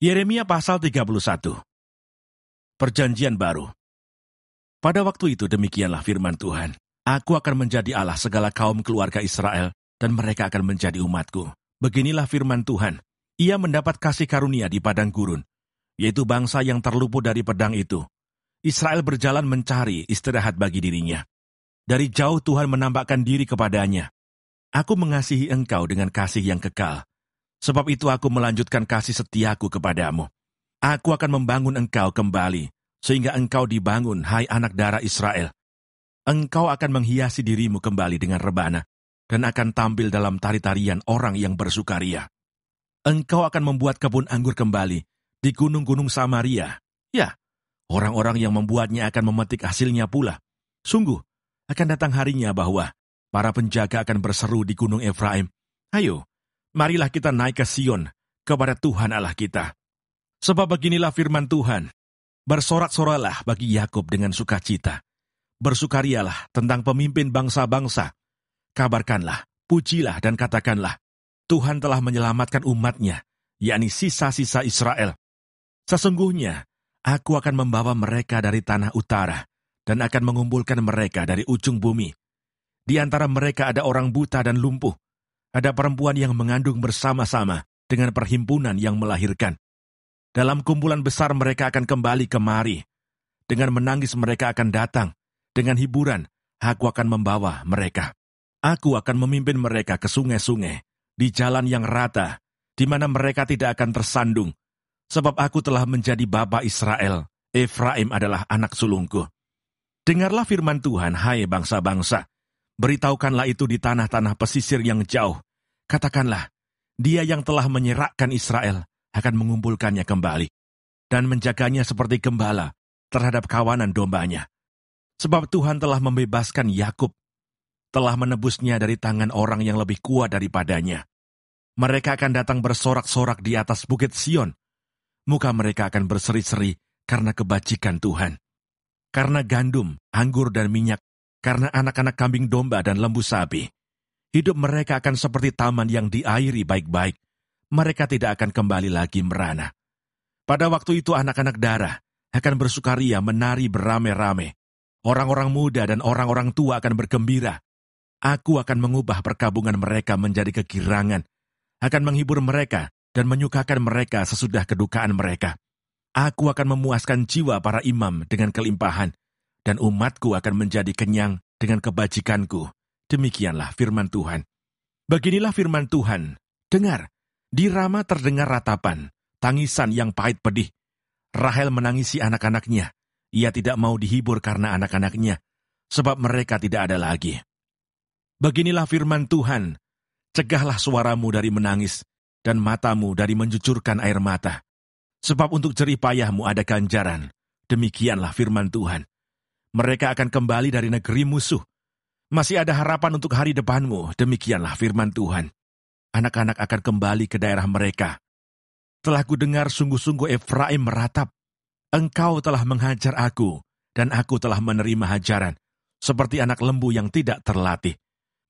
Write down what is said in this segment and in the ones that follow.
Yeremia pasal 31. Perjanjian baru. Pada waktu itu demikianlah firman Tuhan. Aku akan menjadi Allah segala kaum keluarga Israel, dan mereka akan menjadi umatku. Beginilah firman Tuhan. Ia mendapat kasih karunia di padang gurun, yaitu bangsa yang terluput dari pedang itu. Israel berjalan mencari istirahat bagi dirinya. Dari jauh Tuhan menampakkan diri kepadanya. Aku mengasihi engkau dengan kasih yang kekal. Sebab itu aku melanjutkan kasih setiaku kepadamu. Aku akan membangun engkau kembali, sehingga engkau dibangun, hai anak darah Israel. Engkau akan menghiasi dirimu kembali dengan rebana, dan akan tampil dalam tari-tarian orang yang bersukaria. Engkau akan membuat kebun anggur kembali di gunung-gunung Samaria. Ya, orang-orang yang membuatnya akan memetik hasilnya pula. Sungguh, akan datang harinya bahwa para penjaga akan berseru di gunung Efraim, "Ayo, marilah kita naik ke Sion, kepada Tuhan Allah kita." Sebab beginilah firman Tuhan, bersorak-soralah bagi Yakub dengan sukacita. Bersukarialah tentang pemimpin bangsa-bangsa. Kabarkanlah, pujilah dan katakanlah, Tuhan telah menyelamatkan umatnya, yakni sisa-sisa Israel. Sesungguhnya, aku akan membawa mereka dari tanah utara, dan akan mengumpulkan mereka dari ujung bumi. Di antara mereka ada orang buta dan lumpuh, ada perempuan yang mengandung bersama-sama dengan perhimpunan yang melahirkan. Dalam kumpulan besar mereka akan kembali kemari. Dengan menangis mereka akan datang. Dengan hiburan, aku akan membawa mereka. Aku akan memimpin mereka ke sungai-sungai, di jalan yang rata, di mana mereka tidak akan tersandung. Sebab aku telah menjadi bapa Israel, Efraim adalah anak sulungku. Dengarlah firman Tuhan, hai bangsa-bangsa. Beritahukanlah itu di tanah-tanah pesisir yang jauh. Katakanlah, Dia yang telah menyerahkan Israel akan mengumpulkannya kembali, dan menjaganya seperti gembala terhadap kawanan dombanya. Sebab Tuhan telah membebaskan Yakub, telah menebusnya dari tangan orang yang lebih kuat daripadanya. Mereka akan datang bersorak-sorak di atas bukit Sion. Muka mereka akan berseri-seri karena kebajikan Tuhan. Karena gandum, anggur dan minyak, karena anak-anak kambing domba dan lembu sapi. Hidup mereka akan seperti taman yang diairi baik-baik. Mereka tidak akan kembali lagi merana. Pada waktu itu anak-anak darah akan bersukaria menari beramai-ramai. Orang-orang muda dan orang-orang tua akan bergembira. Aku akan mengubah perkabungan mereka menjadi kegirangan, akan menghibur mereka dan menyukakan mereka sesudah kedukaan mereka. Aku akan memuaskan jiwa para imam dengan kelimpahan, dan umatku akan menjadi kenyang dengan kebajikanku. Demikianlah firman Tuhan. Beginilah firman Tuhan. Dengar, di Rama terdengar ratapan, tangisan yang pahit pedih. Rahel menangisi anak-anaknya. Ia tidak mau dihibur karena anak-anaknya, sebab mereka tidak ada lagi. Beginilah firman Tuhan, cegahlah suaramu dari menangis, dan matamu dari mencucurkan air mata. Sebab untuk jerih payahmu ada ganjaran. Demikianlah firman Tuhan. Mereka akan kembali dari negeri musuh. Masih ada harapan untuk hari depanmu. Demikianlah firman Tuhan. Anak-anak akan kembali ke daerah mereka. Telah kudengar sungguh-sungguh Efraim meratap. Engkau telah menghajar aku, dan aku telah menerima hajaran, seperti anak lembu yang tidak terlatih.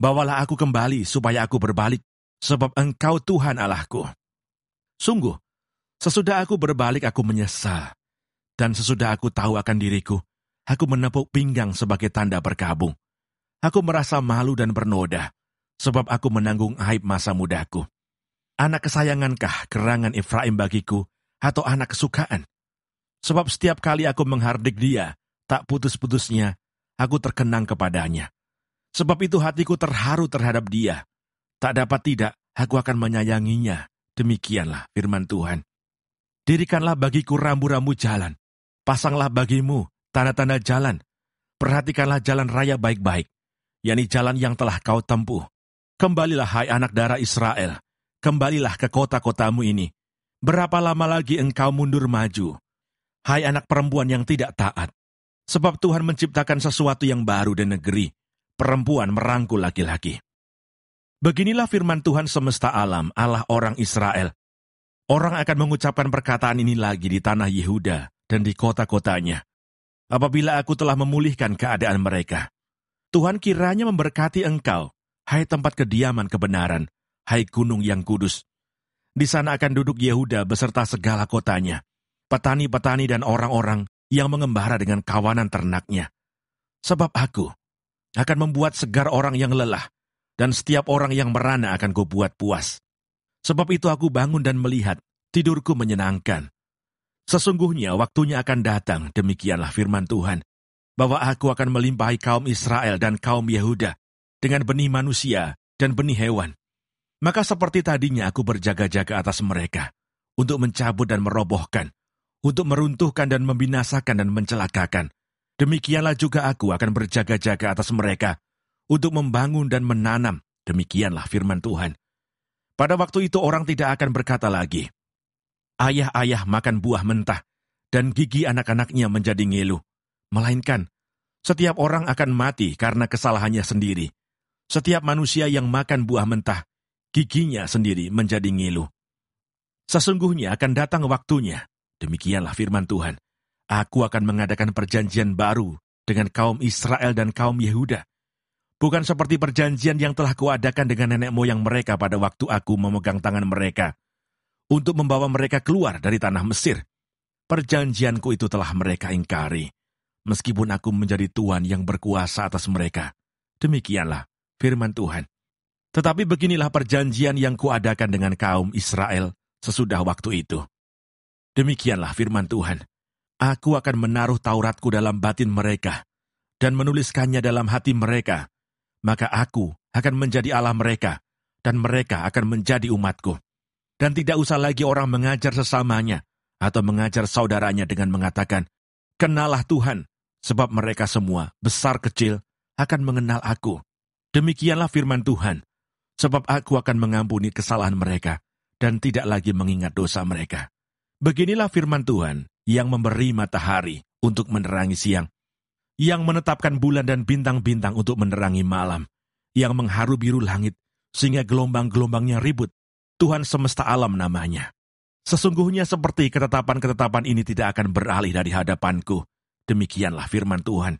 Bawalah aku kembali supaya aku berbalik, sebab engkau Tuhan Allahku. Sungguh, sesudah aku berbalik aku menyesal, dan sesudah aku tahu akan diriku, aku menepuk pinggang sebagai tanda berkabung. Aku merasa malu dan bernoda, sebab aku menanggung aib masa mudaku. Anak kesayangankah gerangan Efraim bagiku, atau anak kesukaan? Sebab setiap kali aku menghardik dia, tak putus-putusnya, aku terkenang kepadanya. Sebab itu hatiku terharu terhadap dia. Tak dapat tidak, aku akan menyayanginya. Demikianlah firman Tuhan. Dirikanlah bagiku rambu-rambu jalan. Pasanglah bagimu tanda-tanda jalan. Perhatikanlah jalan raya baik-baik, yakni jalan yang telah kau tempuh. Kembalilah hai anak darah Israel. Kembalilah ke kota-kotamu ini. Berapa lama lagi engkau mundur maju? Hai anak perempuan yang tidak taat, sebab Tuhan menciptakan sesuatu yang baru di negeri, perempuan merangkul laki-laki. Beginilah firman Tuhan semesta alam, Allah orang Israel. Orang akan mengucapkan perkataan ini lagi di tanah Yehuda dan di kota-kotanya, apabila aku telah memulihkan keadaan mereka. Tuhan kiranya memberkati engkau, hai tempat kediaman kebenaran, hai gunung yang kudus. Di sana akan duduk Yehuda beserta segala kotanya, petani-petani dan orang-orang yang mengembara dengan kawanan ternaknya. Sebab aku akan membuat segar orang yang lelah, dan setiap orang yang merana akan kubuat puas. Sebab itu aku bangun dan melihat, tidurku menyenangkan. Sesungguhnya waktunya akan datang, demikianlah firman Tuhan, bahwa aku akan melimpahi kaum Israel dan kaum Yehuda dengan benih manusia dan benih hewan. Maka seperti tadinya aku berjaga-jaga atas mereka, untuk mencabut dan merobohkan, untuk meruntuhkan dan membinasakan dan mencelakakan. Demikianlah juga aku akan berjaga-jaga atas mereka, untuk membangun dan menanam, demikianlah firman Tuhan. Pada waktu itu orang tidak akan berkata lagi, ayah-ayah makan buah mentah, dan gigi anak-anaknya menjadi ngilu. Melainkan, setiap orang akan mati karena kesalahannya sendiri. Setiap manusia yang makan buah mentah, giginya sendiri menjadi ngilu. Sesungguhnya akan datang waktunya, demikianlah firman Tuhan, aku akan mengadakan perjanjian baru dengan kaum Israel dan kaum Yehuda. Bukan seperti perjanjian yang telah kuadakan dengan nenek moyang mereka pada waktu aku memegang tangan mereka, untuk membawa mereka keluar dari tanah Mesir. Perjanjianku itu telah mereka ingkari, meskipun aku menjadi Tuhan yang berkuasa atas mereka. Demikianlah firman Tuhan. Tetapi beginilah perjanjian yang kuadakan dengan kaum Israel sesudah waktu itu. Demikianlah firman Tuhan. Aku akan menaruh Tauratku dalam batin mereka, dan menuliskannya dalam hati mereka. Maka aku akan menjadi Allah mereka, dan mereka akan menjadi umatku. Dan tidak usah lagi orang mengajar sesamanya, atau mengajar saudaranya dengan mengatakan, kenalah Tuhan, sebab mereka semua, besar kecil, akan mengenal aku. Demikianlah firman Tuhan, sebab aku akan mengampuni kesalahan mereka, dan tidak lagi mengingat dosa mereka. Beginilah firman Tuhan, yang memberi matahari untuk menerangi siang, yang menetapkan bulan dan bintang-bintang untuk menerangi malam, yang mengharu biru langit, sehingga gelombang-gelombangnya ribut. Tuhan semesta alam namanya. Sesungguhnya seperti ketetapan-ketetapan ini tidak akan beralih dari hadapanku. Demikianlah firman Tuhan.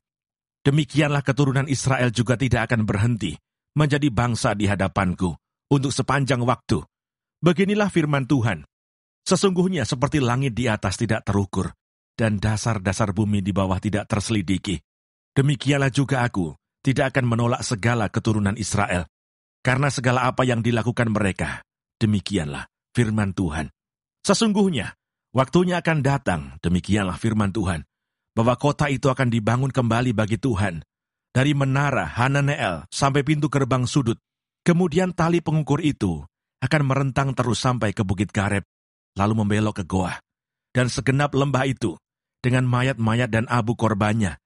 Demikianlah keturunan Israel juga tidak akan berhenti menjadi bangsa di hadapanku untuk sepanjang waktu. Beginilah firman Tuhan. Sesungguhnya seperti langit di atas tidak terukur, dan dasar-dasar bumi di bawah tidak terselidiki. Demikianlah juga aku tidak akan menolak segala keturunan Israel, karena segala apa yang dilakukan mereka, demikianlah firman Tuhan. Sesungguhnya, waktunya akan datang, demikianlah firman Tuhan, bahwa kota itu akan dibangun kembali bagi Tuhan, dari menara Hananeel sampai pintu gerbang sudut. Kemudian tali pengukur itu akan merentang terus sampai ke Bukit Gareb, lalu membelok ke Goah, dan segenap lembah itu, dengan mayat-mayat dan abu korbannya,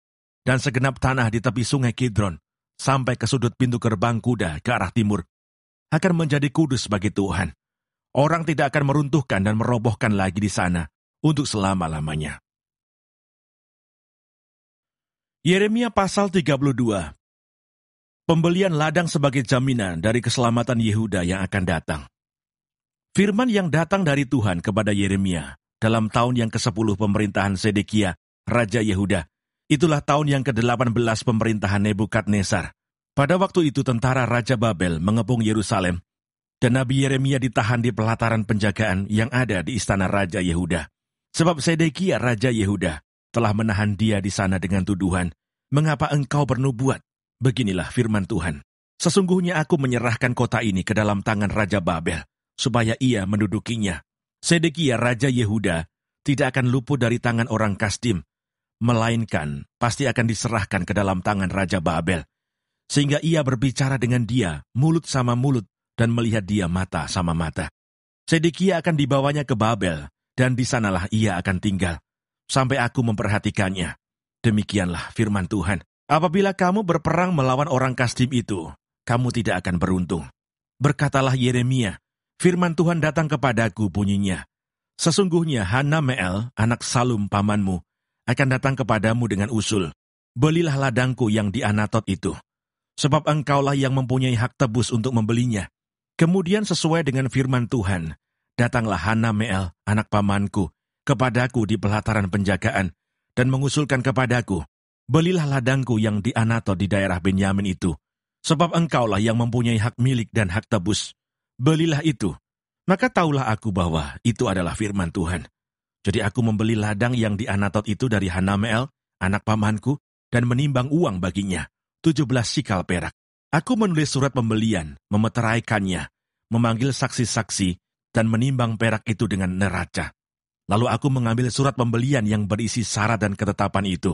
dan segenap tanah di tepi sungai Kidron, sampai ke sudut pintu gerbang kuda ke arah timur, akan menjadi kudus bagi Tuhan. Orang tidak akan meruntuhkan dan merobohkan lagi di sana untuk selama-lamanya. Yeremia pasal 32. Pembelian ladang sebagai jaminan dari keselamatan Yehuda yang akan datang. Firman yang datang dari Tuhan kepada Yeremia dalam tahun yang ke-10 pemerintahan Sedekia, Raja Yehuda. Itulah tahun yang ke-18 pemerintahan Nebukadnezar. Pada waktu itu tentara Raja Babel mengepung Yerusalem, dan Nabi Yeremia ditahan di pelataran penjagaan yang ada di istana Raja Yehuda. Sebab Sedekia Raja Yehuda telah menahan dia di sana dengan tuduhan, mengapa engkau bernubuat? Beginilah firman Tuhan. Sesungguhnya aku menyerahkan kota ini ke dalam tangan Raja Babel, supaya ia mendudukinya. Sedekia Raja Yehuda tidak akan luput dari tangan orang Kasdim, melainkan pasti akan diserahkan ke dalam tangan Raja Babel, sehingga ia berbicara dengan dia mulut sama mulut dan melihat dia mata sama mata. Sedekia akan dibawanya ke Babel, dan di sanalah ia akan tinggal, sampai aku memperhatikannya. Demikianlah firman Tuhan. Apabila kamu berperang melawan orang Kasdim itu, kamu tidak akan beruntung. Berkatalah Yeremia, firman Tuhan datang kepadaku bunyinya. Sesungguhnya Hanameel, anak Salum pamanmu, akan datang kepadamu dengan usul. Belilah ladangku yang di Anatot itu, sebab engkaulah yang mempunyai hak tebus untuk membelinya. Kemudian sesuai dengan firman Tuhan, datanglah Hanameel, anak pamanku, kepadaku di pelataran penjagaan, dan mengusulkan kepadaku, belilah ladangku yang di Anatot di daerah Benyamin itu, sebab engkaulah yang mempunyai hak milik dan hak tebus. Belilah itu. Maka taulah aku bahwa itu adalah firman Tuhan. Jadi aku membeli ladang yang di Anatot itu dari Hanameel, anak pamanku, dan menimbang uang baginya, 17 sikal perak. Aku menulis surat pembelian, memeteraikannya, memanggil saksi-saksi, dan menimbang perak itu dengan neraca. Lalu aku mengambil surat pembelian yang berisi syarat dan ketetapan itu,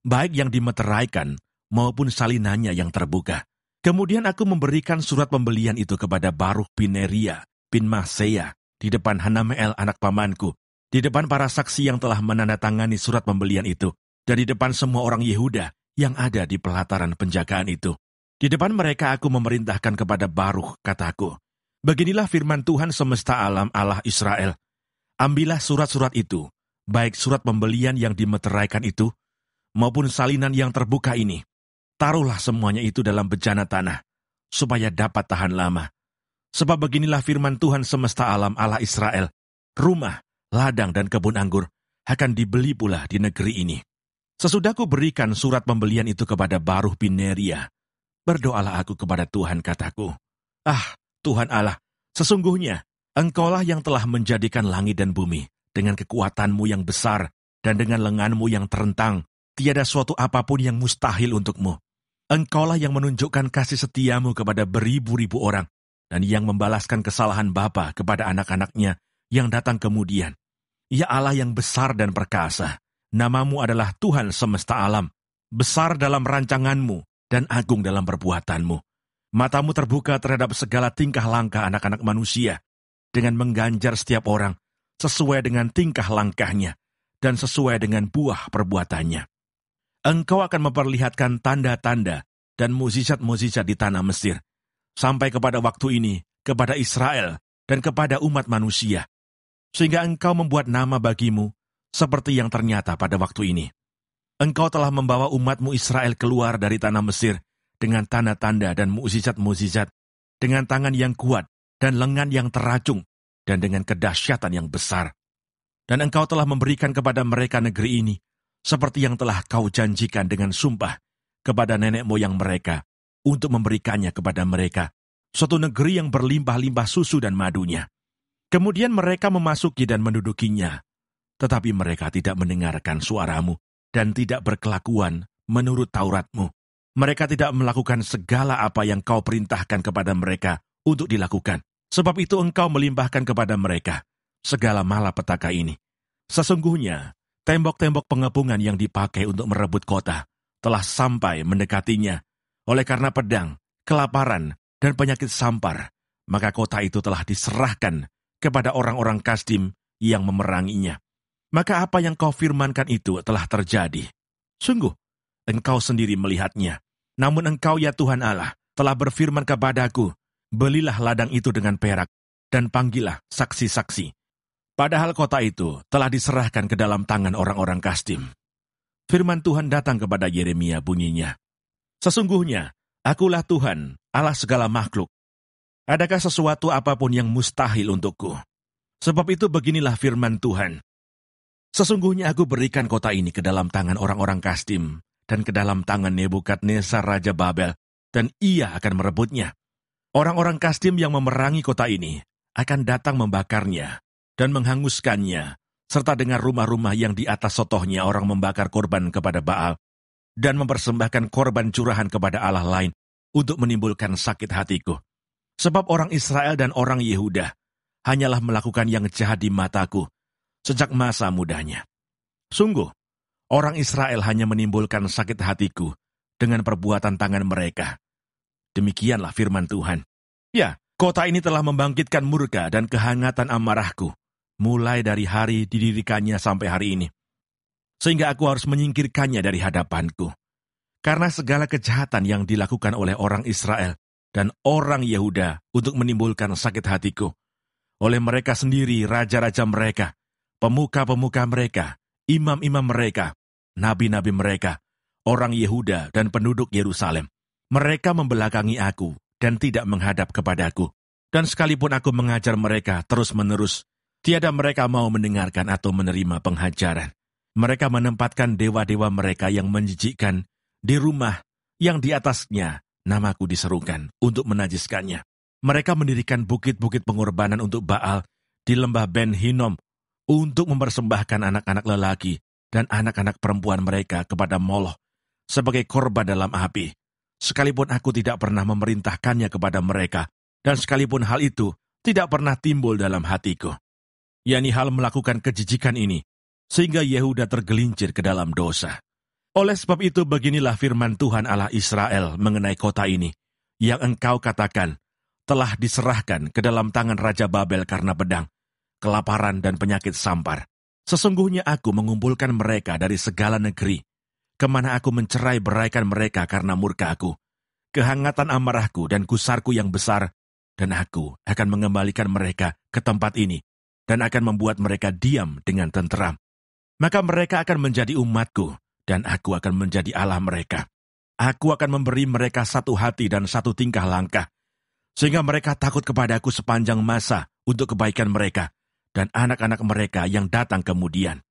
baik yang dimeteraikan maupun salinannya yang terbuka. Kemudian aku memberikan surat pembelian itu kepada Baruch bin Neria bin Mahseya di depan Hanameel anak pamanku, di depan para saksi yang telah menandatangani surat pembelian itu, dan di depan semua orang Yehuda yang ada di pelataran penjagaan itu. Di depan mereka aku memerintahkan kepada Baruch, kataku, beginilah firman Tuhan semesta alam Allah Israel. Ambillah surat-surat itu, baik surat pembelian yang dimeteraikan itu, maupun salinan yang terbuka ini. Taruhlah semuanya itu dalam bejana tanah, supaya dapat tahan lama. Sebab beginilah firman Tuhan semesta alam Allah Israel, rumah, ladang dan kebun anggur akan dibeli pula di negeri ini. Sesudah ku berikan surat pembelian itu kepada Baruch bin Neria, berdoalah aku kepada Tuhan, kataku, Tuhan Allah, sesungguhnya Engkaulah yang telah menjadikan langit dan bumi dengan kekuatanmu yang besar dan dengan lenganmu yang terentang, tiada suatu apapun yang mustahil untukmu. Engkaulah yang menunjukkan kasih setiamu kepada beribu-ribu orang, dan yang membalaskan kesalahan bapa kepada anak-anaknya yang datang kemudian. Ya Allah yang besar dan perkasa, namamu adalah Tuhan semesta alam, besar dalam rancanganmu dan agung dalam perbuatanmu. Matamu terbuka terhadap segala tingkah langkah anak-anak manusia, dengan mengganjar setiap orang sesuai dengan tingkah langkahnya dan sesuai dengan buah perbuatannya. Engkau akan memperlihatkan tanda-tanda dan mukjizat-mukjizat di tanah Mesir, sampai kepada waktu ini, kepada Israel dan kepada umat manusia, sehingga engkau membuat nama bagimu seperti yang ternyata pada waktu ini. Engkau telah membawa umatmu Israel keluar dari tanah Mesir dengan tanda-tanda dan mukjizat-mukjizat, dengan tangan yang kuat dan lengan yang teracung, dan dengan kedahsyatan yang besar. Dan engkau telah memberikan kepada mereka negeri ini, seperti yang telah kau janjikan dengan sumpah kepada nenek moyang mereka, untuk memberikannya kepada mereka, suatu negeri yang berlimpah-limpah susu dan madunya. Kemudian mereka memasuki dan mendudukinya, tetapi mereka tidak mendengarkan suaramu, dan tidak berkelakuan menurut Tauratmu. Mereka tidak melakukan segala apa yang kau perintahkan kepada mereka untuk dilakukan. Sebab itu engkau melimpahkan kepada mereka segala malapetaka ini. Sesungguhnya, tembok-tembok pengepungan yang dipakai untuk merebut kota telah sampai mendekatinya. Oleh karena pedang, kelaparan, dan penyakit sampar, maka kota itu telah diserahkan kepada orang-orang Kasdim yang memeranginya. Maka apa yang kau firmankan itu telah terjadi. Sungguh, engkau sendiri melihatnya. Namun engkau ya Tuhan Allah telah berfirman kepadaku, belilah ladang itu dengan perak, dan panggillah saksi-saksi. Padahal kota itu telah diserahkan ke dalam tangan orang-orang Kasdim. Firman Tuhan datang kepada Yeremia bunyinya, sesungguhnya, akulah Tuhan, Allah segala makhluk. Adakah sesuatu apapun yang mustahil untukku? Sebab itu beginilah firman Tuhan. Sesungguhnya aku berikan kota ini ke dalam tangan orang-orang Kasdim, dan ke dalam tangan Nebukadnezar Raja Babel, dan ia akan merebutnya. Orang-orang Kasdim yang memerangi kota ini akan datang membakarnya dan menghanguskannya, serta dengan rumah-rumah yang di atas sotohnya orang membakar korban kepada Baal, dan mempersembahkan korban curahan kepada Allah lain untuk menimbulkan sakit hatiku. Sebab orang Israel dan orang Yehuda hanyalah melakukan yang jahat di mataku sejak masa mudanya. Sungguh, orang Israel hanya menimbulkan sakit hatiku dengan perbuatan tangan mereka. Demikianlah firman Tuhan. Ya, kota ini telah membangkitkan murka dan kehangatan amarahku, mulai dari hari didirikannya sampai hari ini. Sehingga aku harus menyingkirkannya dari hadapanku. Karena segala kejahatan yang dilakukan oleh orang Israel dan orang Yehuda untuk menimbulkan sakit hatiku. Oleh mereka sendiri, raja-raja mereka, pemuka-pemuka mereka, imam-imam mereka, nabi-nabi mereka, orang Yehuda dan penduduk Yerusalem. Mereka membelakangi aku dan tidak menghadap kepadaku. Dan sekalipun aku mengajar mereka terus-menerus, tiada mereka mau mendengarkan atau menerima penghajaran. Mereka menempatkan dewa-dewa mereka yang menjijikkan di rumah yang di atasnya namaku diserukan untuk menajiskannya. Mereka mendirikan bukit-bukit pengorbanan untuk Baal di lembah Ben Hinnom untuk mempersembahkan anak-anak lelaki dan anak-anak perempuan mereka kepada Moloch sebagai korban dalam api. Sekalipun aku tidak pernah memerintahkannya kepada mereka, dan sekalipun hal itu tidak pernah timbul dalam hatiku. yakni hal melakukan kejijikan ini, sehingga Yehuda tergelincir ke dalam dosa. Oleh sebab itu beginilah firman Tuhan Allah Israel mengenai kota ini, yang engkau katakan, telah diserahkan ke dalam tangan Raja Babel karena pedang, kelaparan dan penyakit sampar. Sesungguhnya aku mengumpulkan mereka dari segala negeri, kemana aku mencerai beraikan mereka karena murka aku, kehangatan amarahku dan gusarku yang besar, dan aku akan mengembalikan mereka ke tempat ini, dan akan membuat mereka diam dengan tenteram. Maka mereka akan menjadi umatku, dan aku akan menjadi Allah mereka. Aku akan memberi mereka satu hati dan satu tingkah langkah, sehingga mereka takut kepadaku sepanjang masa untuk kebaikan mereka, dan anak-anak mereka yang datang kemudian.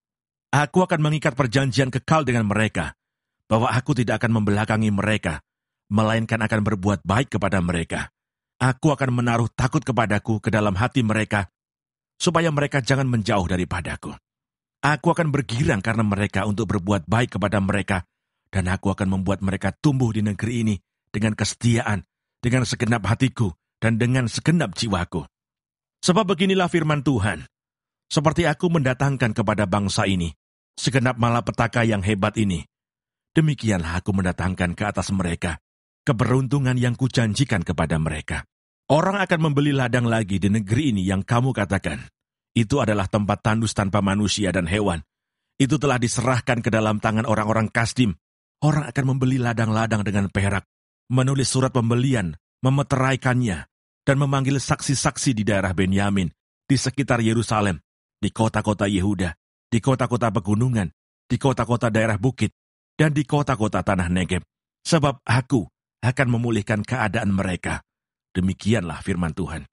Aku akan mengikat perjanjian kekal dengan mereka, bahwa aku tidak akan membelakangi mereka, melainkan akan berbuat baik kepada mereka. Aku akan menaruh takut kepadaku ke dalam hati mereka, supaya mereka jangan menjauh daripadaku. Aku akan bergirang karena mereka untuk berbuat baik kepada mereka, dan aku akan membuat mereka tumbuh di negeri ini dengan kesetiaan, dengan segenap hatiku, dan dengan segenap jiwaku. Sebab beginilah firman Tuhan, seperti aku mendatangkan kepada bangsa ini segenap malapetaka yang hebat ini, demikianlah aku mendatangkan ke atas mereka keberuntungan yang kujanjikan kepada mereka. Orang akan membeli ladang lagi di negeri ini yang kamu katakan, itu adalah tempat tandus tanpa manusia dan hewan. Itu telah diserahkan ke dalam tangan orang-orang Kasdim. Orang akan membeli ladang-ladang dengan perak, menulis surat pembelian, memeteraikannya, dan memanggil saksi-saksi di daerah Benyamin, di sekitar Yerusalem, di kota-kota Yehuda, di kota-kota pegunungan, di kota-kota daerah bukit, dan di kota-kota tanah Negeb. Sebab aku akan memulihkan keadaan mereka. Demikianlah firman Tuhan.